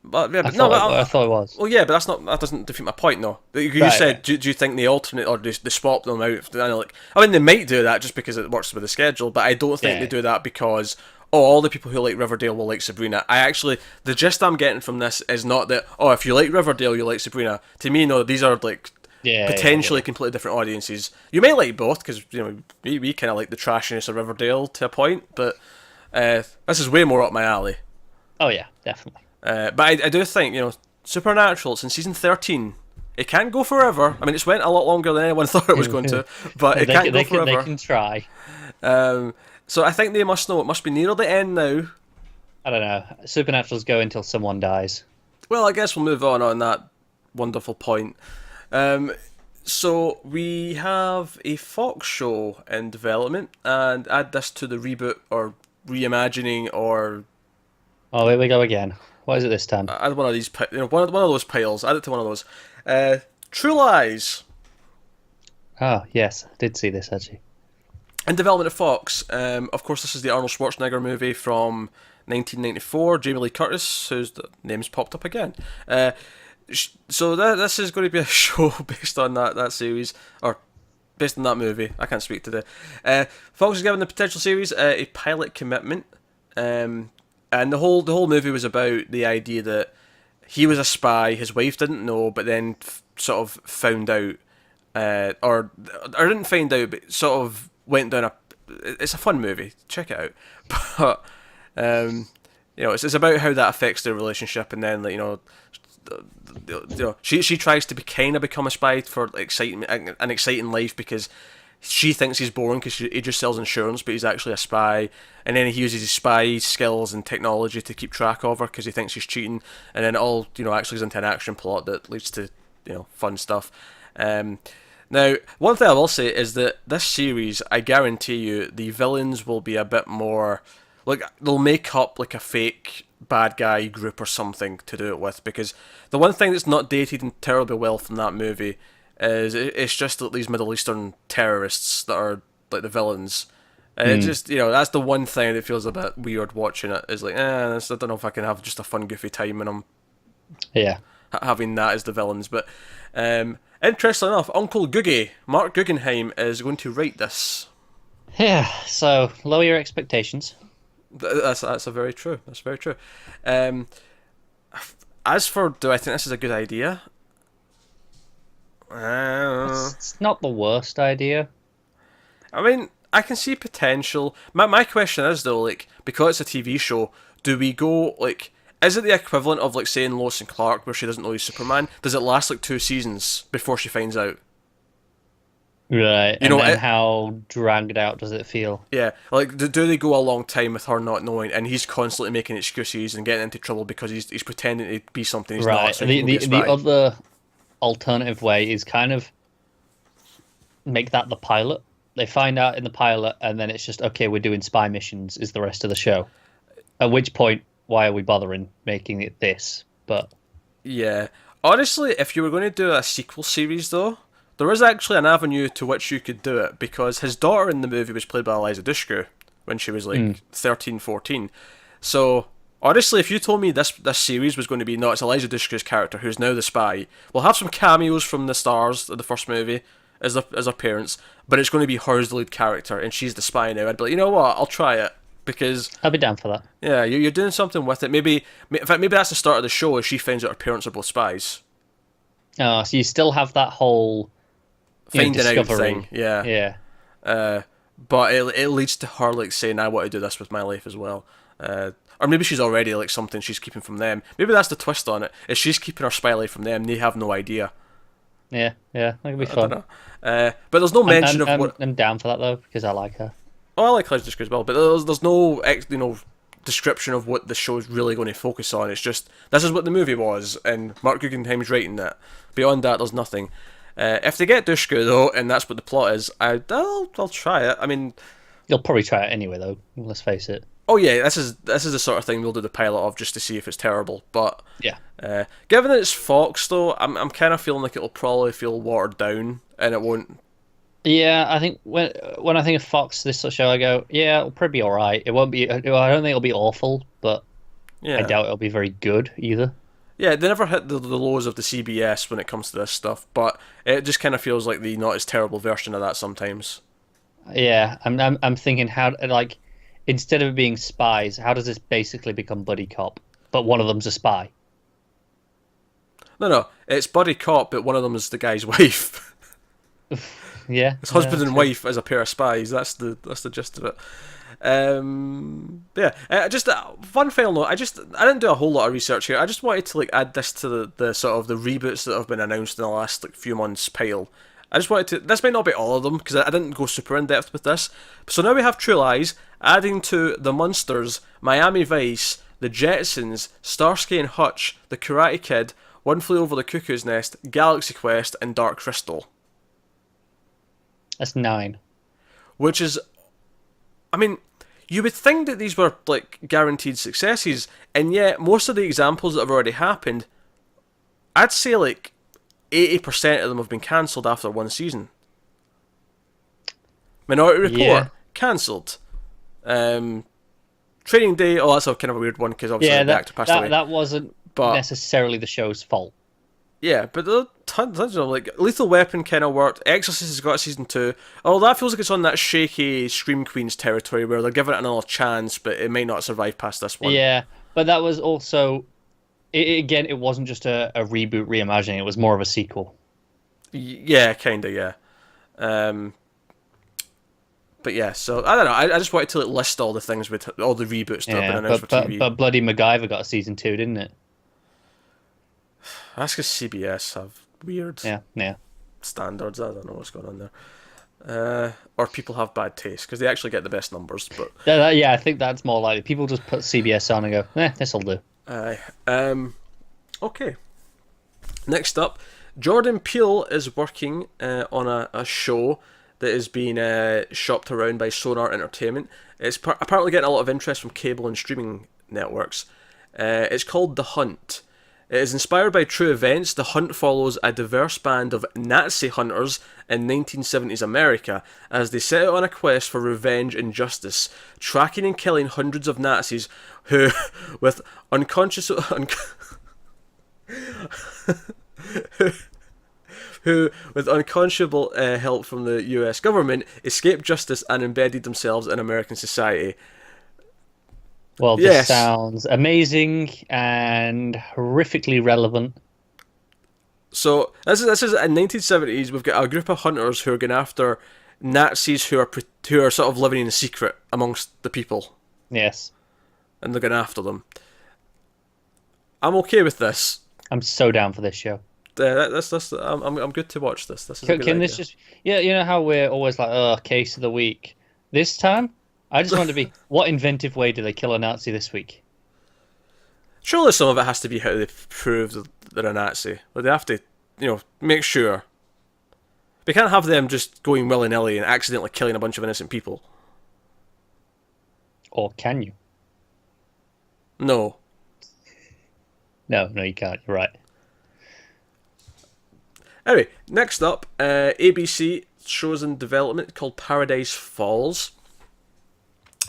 But, yeah, but I thought it was. Well, yeah, but that doesn't defeat my point, though. You Right, said, do you think they alternate or they swap them out? I mean, they might do that just because it works with the schedule, but I don't think they do that because all the people who like Riverdale will like Sabrina. The gist I'm getting from this is not that, if you like Riverdale, you like Sabrina. To me, no, these are like potentially completely different audiences. You may like both because we kind of like the trashiness of Riverdale to a point, but this is way more up my alley. Oh yeah, definitely. But I do think, Supernatural, it's in season 13. It can't go forever. I mean, it's went a lot longer than anyone thought it was going to, but it can't go forever. They can try. So I think they must know it must be near the end now. I don't know. Supernatural's go until someone dies. Well, I guess we'll move on that wonderful point. So we have a Fox show in development, and add this to the reboot or reimagining or... Oh, here we go again. What is it this time? Add one of these, one of those piles. Add it to one of those. True Lies. Oh yes, I did see this actually. In development at Fox. Of course, this is the Arnold Schwarzenegger movie from 1994. Jamie Lee Curtis, whose name's popped up again. So this is going to be a show based on that series, or based on that movie. I can't speak today. Fox is giving the potential series a pilot commitment. And the whole movie was about the idea that he was a spy, his wife didn't know, but then sort of found out, or didn't find out, but sort of went down it's a fun movie, check it out. But, it's about how that affects their relationship, and then, she tries to become a spy for an exciting life because she thinks he's boring because he just sells insurance, but he's actually a spy. And then he uses his spy skills and technology to keep track of her because he thinks she's cheating. And then it all, actually is into an action plot that leads to, fun stuff. Now, one thing I will say is that this series, I guarantee you, the villains will be a bit more... they'll make up, a fake bad guy group or something to do it with. Because the one thing that's not dated terribly well from that movie... it's just that these Middle Eastern terrorists that are the villains. It's just that's the one thing that feels a bit weird watching it. Is I don't know if I can have just a fun goofy time when I'm having that as the villains. But interestingly enough, Uncle Googie, Mark Guggenheim, is going to write this. Yeah. So lower your expectations. That's very true. That's very true. As for do I think this is a good idea? It's not the worst idea. I mean, I can see potential. My question is though, because it's a TV show, do we go is it the equivalent of saying Lois and Clark where she doesn't know he's Superman? Does it last 2 seasons before she finds out? Right. And how dragged out does it feel? Yeah. Do they go a long time with her not knowing, and he's constantly making excuses and getting into trouble because he's pretending to be something he's not. So the other alternative way is kind of make that the pilot. They find out in the pilot, and then it's just, okay, we're doing spy missions is the rest of the show. At which point, why are we bothering making it this? But yeah, honestly, if you were going to do a sequel series though, there is actually an avenue to which you could do it, because his daughter in the movie was played by Eliza Dushku when she was 13, 14. So honestly, if you told me this series was going to be, no, it's Eliza Dushku's character who's now the spy, we'll have some cameos from the stars of the first movie as her parents, but it's going to be her as the lead character and she's the spy now, I'd be like, you know what, I'll try it, because I'll be down for that. Yeah, you're doing something with it. Maybe that's the start of the show, as she finds out her parents are both spies. Oh, so you still have that whole finding out thing. Yeah. But it leads to her saying, I want to do this with my life as well. Or maybe she's already something she's keeping from them. Maybe that's the twist on it, is she's keeping her spy life from them, they have no idea. Yeah, that could be fun. I don't know. But there's no mention of what... I'm down for that though, because I like her. Oh, I like Eliza Dushku as well, but there's no description of what the show is really going to focus on. It's just, this is what the movie was, and Mark Guggenheim's writing it. Beyond that, there's nothing. If they get Dushku though, and that's what the plot is, I'll try it. I mean, You'll probably try it anyway, though. Let's face it. oh yeah, this is the sort of thing we'll do the pilot of just to see if it's terrible. But Yeah. given that it's Fox though, I'm kind of feeling like it'll probably feel watered down, and it won't. Yeah, I think when I think of Fox, this sort of show, I go, yeah, it'll probably be all right. It won't be. I don't think it'll be awful, but Yeah. I doubt it'll be very good either. Yeah, they never hit the lows of the CBS when it comes to this stuff, but it just kind of feels like the not as terrible version of that sometimes. Yeah, I'm thinking how like instead of it being spies, how does this basically become buddy cop? But one of them's a spy. No, it's buddy cop, but one of them is the guy's wife. Yeah, His husband and true. wife as a pair of spies. That's the gist of it. Just one final note. I didn't do a whole lot of research here. I just wanted to like add this to the sort of the reboots that have been announced in the last like few months pile. I just wanted to. This might not be all of them because I didn't go super in depth with this. So now we have True Lies, adding to the Munsters, Miami Vice, the Jetsons, Starsky and Hutch, the Karate Kid, One Flew Over the Cuckoo's Nest, Galaxy Quest, and Dark Crystal. That's 9. Which is, I mean, you would think that these were like guaranteed successes, and yet most of the examples that have already happened, I'd say like 80% of them have been cancelled after one season. Minority Report, Yeah. cancelled. Training Day, oh that's a kind of a weird one because obviously Yeah, the actor passed away. that wasn't But necessarily the show's fault. yeah, but there are tons of them. Like Lethal Weapon kind of worked. Exorcist has got a season 2. Oh, that feels like it's on that shaky Scream Queens territory where they're giving it another chance, but it may not survive past this one. Yeah, but that was also again, it wasn't just a reboot reimagining. It was more of a sequel. Yeah, kinda, yeah. But yeah, so I don't know. I just wanted to like, list all the things with all the reboots that have been Yeah, announced for TV. but Bloody MacGyver got a season 2, didn't it? That's because CBS have weird Yeah. standards. I don't know what's going on there. Or people have bad taste because they actually get the best numbers. But Yeah, I think that's more likely. People just put CBS on and go, this'll do. okay. Next up, Jordan Peele is working on a show that is being shopped around by Sonar Entertainment. It's apparently getting a lot of interest from cable and streaming networks. It's called The Hunt. It is inspired by true events. The Hunt follows a diverse band of Nazi hunters in 1970s America as they set out on a quest for revenge and justice, tracking and killing hundreds of Nazis who, with with unconscionable help from the US government, escaped justice and embedded themselves in American society. Well, this Yes. sounds amazing and horrifically relevant. So this is in 1970s. We've got a group of hunters who are going after Nazis who are sort of living in secret amongst the people, Yes. and they're going after them. I'm okay with this. I'm so down for this show. I'm good to watch this. This is a good Can idea. this just... Yeah, you know how we're always like, oh, case of the week. This time, I just want to be, what inventive way do they kill a Nazi this week? Surely some of it has to be how they prove that they're a Nazi. Like they have to, make sure. We can't have them just going willy-nilly and accidentally killing a bunch of innocent people. Or can you? No. No, you can't. You're right. Anyway, next up, ABC shows in development called Paradise Falls.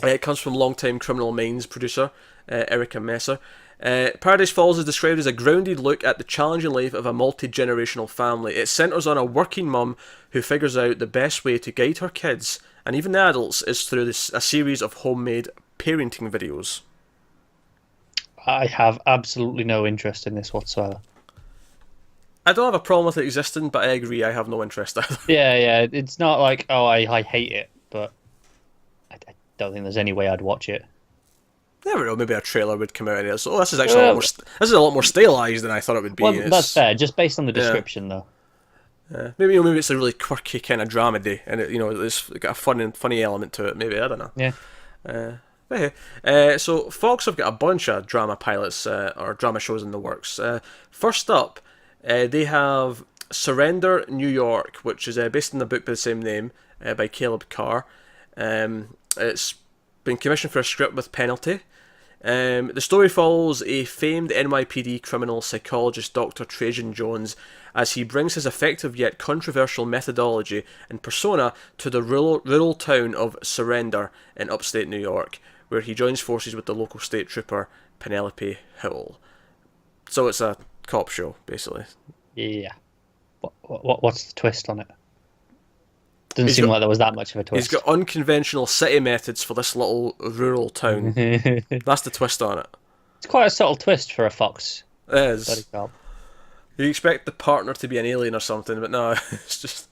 It comes from longtime Criminal Minds producer Erica Messer. Paradise Falls is described as a grounded look at the challenging life of a multi-generational family. It centres on a working mum who figures out the best way to guide her kids, and even the adults, is through a series of homemade parenting videos. I have absolutely no interest in this whatsoever. I don't have a problem with it existing, but I agree I have no interest either. Yeah, it's not like, oh, I hate it, but I don't think there's any way I'd watch it. Never know, maybe a trailer would come out and it's, this is actually this is a lot more stylized than I thought it would be. Well, that's fair, just based on the description, though. Maybe it's a really quirky kind of dramedy, and it's got a funny element to it. Maybe, I don't know. Yeah. But hey, so Fox have got a bunch of drama pilots or drama shows in the works. First up, they have Surrender, New York, which is based on the book by the same name by Caleb Carr. It's been commissioned for a script with penalty. The story follows a famed NYPD criminal psychologist, Dr. Trajan Jones, as he brings his effective yet controversial methodology and persona to the rural town of Surrender in upstate New York, where he joins forces with the local state trooper Penelope Hill. So it's a cop show, basically. Yeah. What's the twist on it? Doesn't seem like there was that much of a twist. He's got unconventional city methods for this little rural town. That's the twist on it. It's quite a subtle twist for a Fox. It is. You expect the partner to be an alien or something, but no, it's just...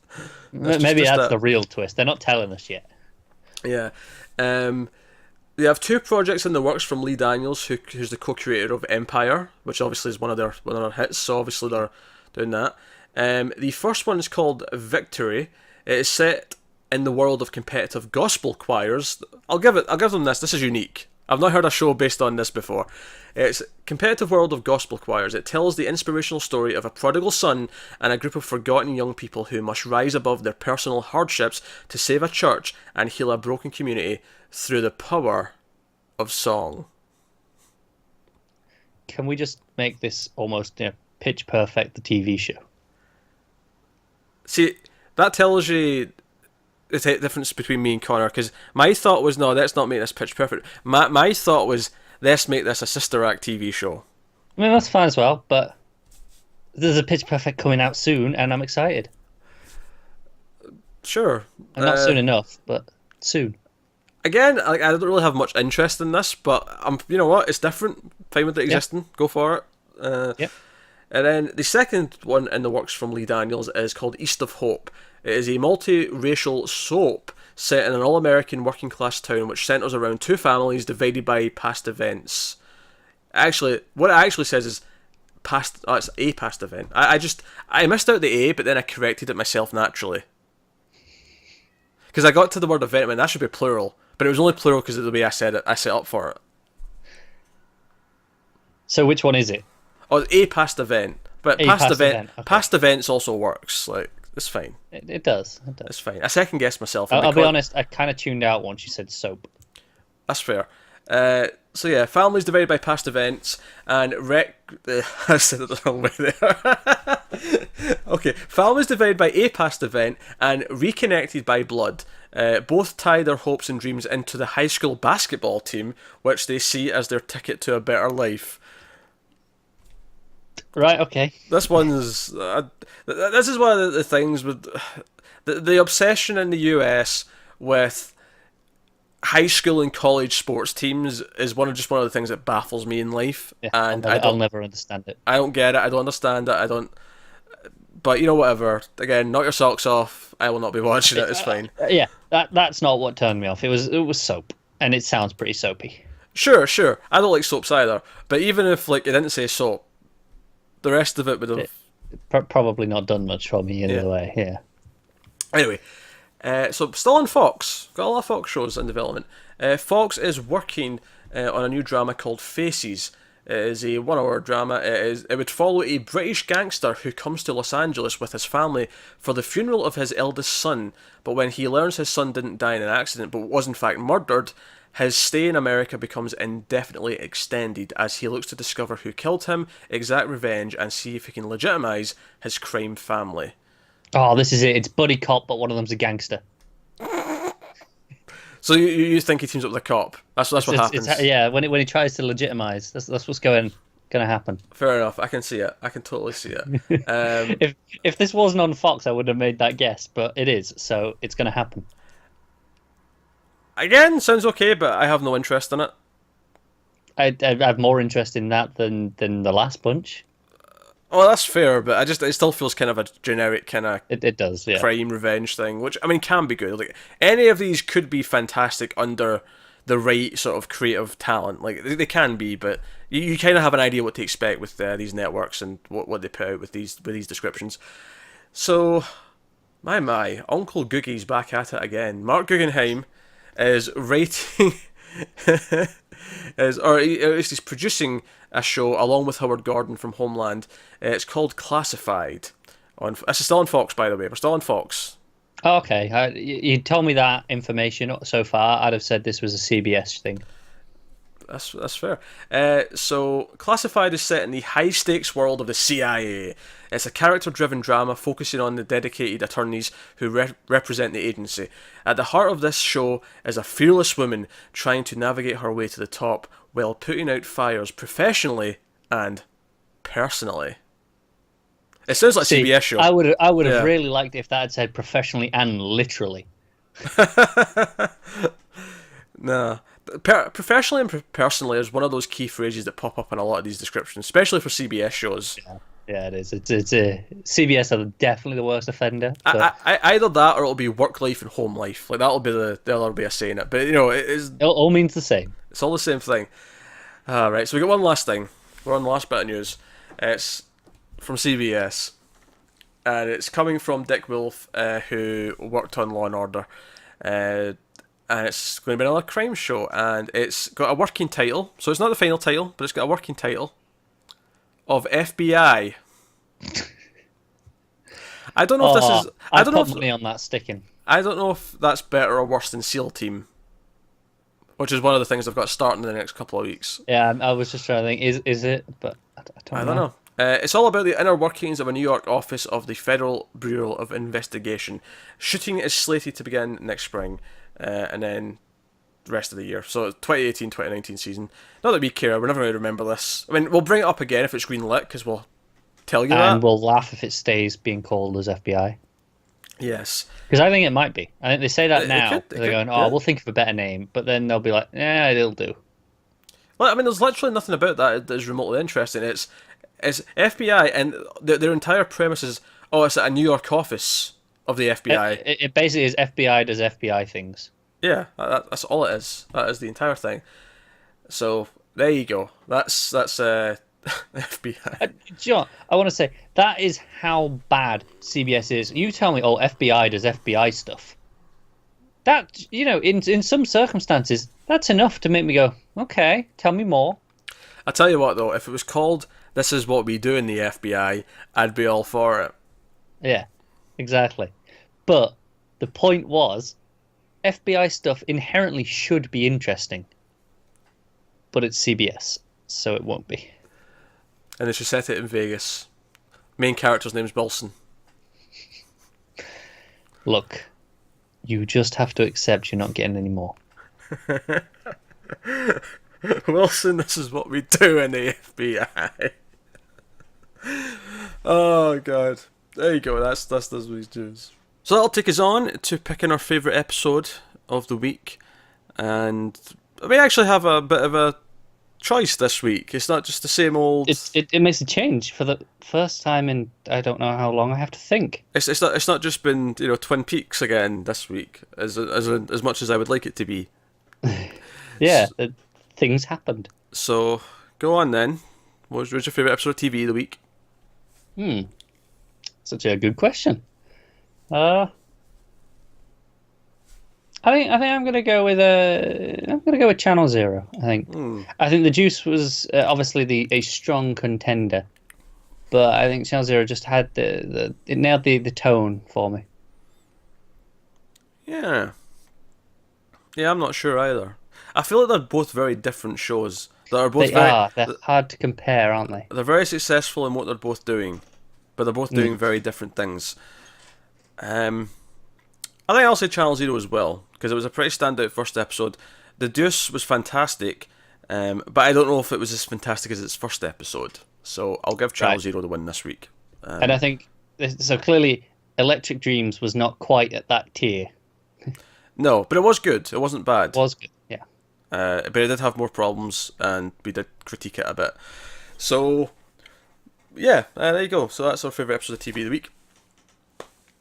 Maybe that's the real twist. They're not telling us yet. Yeah. They have 2 projects in the works from Lee Daniels, who's the co-creator of Empire, which obviously is one of their hits, so obviously they're doing that. The first one is called Victory. It is set in the world of competitive gospel choirs. I'll give them this. This is unique. I've not heard a show based on this before. It's competitive world of gospel choirs. It tells the inspirational story of a prodigal son and a group of forgotten young people who must rise above their personal hardships to save a church and heal a broken community through the power of song. Can we just make this almost Pitch Perfect, the TV show? See, that tells you the difference between me and Connor, because my thought was, no, let's not make this Pitch Perfect. My thought was, let's make this a Sister Act TV show. I mean, that's fine as well, but there's a Pitch Perfect coming out soon, and I'm excited. Sure. And not soon enough, but soon. Again, I don't really have much interest in this, but you know what? It's different. Fine with it existing. Yeah. Go for it. Yep. And then the second one in the works from Lee Daniels is called East of Hope. It is a multi-racial soap set in an all-American working-class town which centres around 2 families divided by past events. Actually, what it actually says is past. Oh, it's a past event. I missed out the A, but then I corrected it myself naturally. Because I got to the word event, and that should be plural. But it was only plural because of the way I said it. I set up for it. So which one is it? Oh, it's a past event. But past event. Okay. Past events also works. Like, it's fine. It does. It's fine. I second guessed myself. I'll be honest, I kind of tuned out once you said soap. That's fair. So yeah, families divided by past events and I said it the wrong way there. Okay, families divided by a past event and reconnected by blood. Both tie their hopes and dreams into the high school basketball team, which they see as their ticket to a better life. Right, okay. This one's... this is one of the things with... The obsession in the US with high school and college sports teams is one of the things that baffles me in life. Yeah, and I'll never understand it. I don't get it. I don't understand it. But, you know, whatever. Again, knock your socks off. I will not be watching it. It's fine. Yeah, that's not what turned me off. It was soap, and it sounds pretty soapy. Sure. I don't like soaps either. But even if, like, it didn't say soap, the rest of it would have... probably not done much for me either way, yeah. Anyway, so still on Fox. Got a lot of Fox shows in development. Fox is working on a new drama called Faces. It is a 1-hour drama. It would follow a British gangster who comes to Los Angeles with his family for the funeral of his eldest son. But when he learns his son didn't die in an accident but was in fact murdered, his stay in America becomes indefinitely extended as he looks to discover who killed him, exact revenge, and see if he can legitimize his crime family. Oh, this is it. It's buddy cop, but one of them's a gangster. So you think he teams up with a cop? That's what happens. Yeah, when he tries to legitimize, that's what's going to happen. Fair enough. I can see it. I can totally see it. If this wasn't on Fox, I would have made that guess, but it is, so it's going to happen. Again, sounds okay, but I have no interest in it. I have more interest in that than the last bunch. Oh, that's fair, but it still feels kind of a generic kind of it does, yeah. crime revenge thing, which I mean can be good. Like any of these could be fantastic under the right sort of creative talent. Like they can be, but you kind of have an idea what to expect with these networks and what they put out with these descriptions. So, my Uncle Googie's back at it again. Mark Guggenheim is writing he's producing a show along with Howard Gordon from Homeland. It's called Classified, This is still on Fox, by the way. We're still on Fox. Oh, okay, you told me that information so far. I'd have said this was a CBS thing. That's fair. So, Classified is set in the high-stakes world of the CIA. It's a character-driven drama focusing on the dedicated attorneys who represent the agency. At the heart of this show is a fearless woman trying to navigate her way to the top while putting out fires professionally and personally. It sounds like a CBS show. I would have Yeah. really liked it if that had said professionally and literally. Nah. Professionally and personally is one of those key phrases that pop up in a lot of these descriptions, especially for CBS shows. Yeah, it is. It's a CBS are definitely the worst offender. Either that or it'll be work life and home life. Like that'll be the other way of saying it. But it all means the same. It's all the same thing. Right, so we got one last thing. We're on the last bit of news. It's from CBS, and it's coming from Dick Wolf, who worked on Law and Order, and it's going to be another crime show, and it's got a working title. So it's not the final title, but it's got a working title of FBI. I don't know if this is. I don't know if money on that sticking. I don't know if that's better or worse than SEAL Team, which is one of the things I've got starting in the next couple of weeks. Yeah, I was just trying to think, is it? But I don't know. It's all about the inner workings of a New York office of the Federal Bureau of Investigation. Shooting is slated to begin next spring, and then the rest of the year. So 2018-2019 season. Not that we care, we're never going to remember this. I mean, we'll bring it up again if it's green lit, because we'll tell you that. And we'll laugh if it stays being called as FBI. Yes. Because I think it might be. I think they say that now. They're going, yeah. we'll think of a better name. But then they'll be like, yeah, it'll do. Well, I mean, there's literally nothing about that that is remotely interesting. It's FBI, and their entire premise is, it's at a New York office of the FBI. It basically is FBI does FBI things. Yeah, that's all it is. That is the entire thing. So, there you go. That's FBI. John, I want to say, that is how bad CBS is. You tell me, FBI does FBI stuff. That, in some circumstances, that's enough to make me go, okay, tell me more. I tell you what, though, if it was called "This Is What We Do in the FBI," I'd be all for it. Yeah, exactly. But the point was, FBI stuff inherently should be interesting. But it's CBS, so it won't be. And they should set it in Vegas. Main character's name's Wilson. Look, you just have to accept you're not getting any more. Wilson, this is what we do in the FBI. Oh god. There you go, that's what he does. So that'll take us on to picking our favourite episode of the week. And we actually have a bit of a choice this week. It's not just the same old. It makes a change for the first time in I don't know how long. I have to think. It's not just been Twin Peaks again this week as much as I would like it to be. Yeah, things happened. So go on then. What's your favourite episode of TV of the week? Such a good question. I think I'm gonna go with Channel Zero. I think the Deuce was obviously a strong contender, but I think Channel Zero just had it nailed the tone for me. Yeah, I'm not sure either. I feel like they're both very different shows. They're hard to compare, aren't they? They're very successful in what they're both doing, but they're both doing very different things. I think I'll say Channel Zero as well, because it was a pretty standout first episode. The Deuce was fantastic, but I don't know if it was as fantastic as its first episode. So I'll give Channel Zero the win this week. And I think, so clearly Electric Dreams was not quite at that tier. No, but it was good. It wasn't bad. It was good, yeah. But it did have more problems, and we did critique it a bit. So, yeah, there you go. So that's our favourite episode of TV of the week,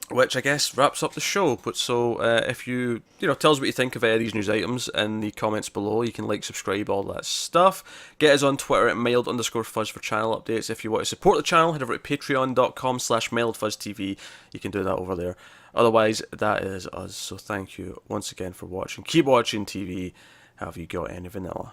which I guess wraps up the show. But so if you tell us what you think of these news items in the comments below. You can like, subscribe, all that stuff. Get us on Twitter at mild_fuzz for channel updates. If you want to support the channel, head over to patreon.com/mildfuzztv. You can do that over there. Otherwise, that is us. So thank you once again for watching. Keep watching TV. Have you got any vanilla?